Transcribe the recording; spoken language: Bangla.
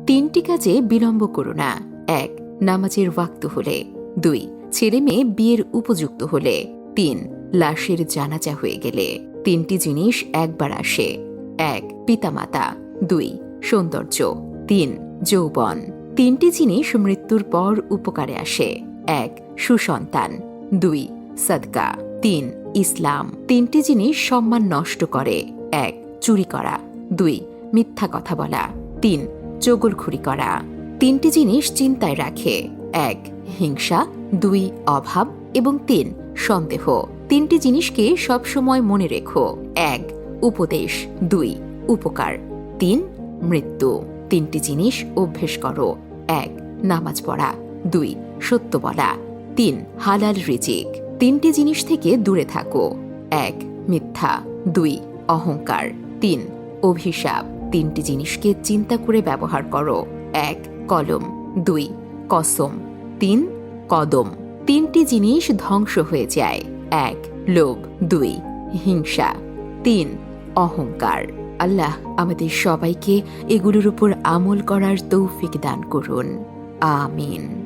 তিনটি কাজে বিলম্ব করো না। 1. নামাজের ওয়াক্ত হলে। 2. ছেলে মেয়ে বিয়ের উপযুক্ত হলে। 3. লাশের জানাজা হয়ে গেলে। তিনটি জিনিস একবার আসে। 1. পিতামাতা। 2. সৌন্দর্য। 3. যৌবন। তিনটি জিনিস মৃত্যুর পর উপকারে আসে। 1. সুসন্তান। 2. সদকা। 3. ইসলাম। তিনটি জিনিস সম্মান নষ্ট করে। 1. চুরি করা। 2. মিথ্যা কথা বলা। 3. চগলখুরি করা। তিনটি জিনিস চিন্তায় রাখে। 1. হিংসা। 2. অভাব এবং 3. সন্দেহ। তিনটি জিনিসকে সবসময় মনে রেখো। 1. উপদেশ। 2. উপকার। 3. মৃত্যু। তিনটি জিনিস অভ্যেস করো। 1. নামাজ পড়া। 2. সত্য বলা। 3. হালাল রিজিক। তিনটি জিনিস থেকে দূরে থাকো। 1. মিথ্যা। 2. অহংকার। 3. অভিশাপ। তিনটি জিনিসকে চিন্তা করে ব্যবহার করো। 1. কলম। 2. কসম। 3. কদম। তিনটি জিনিস ধ্বংস হয়ে যায়। 1. লোভ। 2. হিংসা। 3. অহংকার। আল্লাহ আমাদের সবাইকে এগুলোর উপর আমল করার তৌফিক দান করুন। আমিন।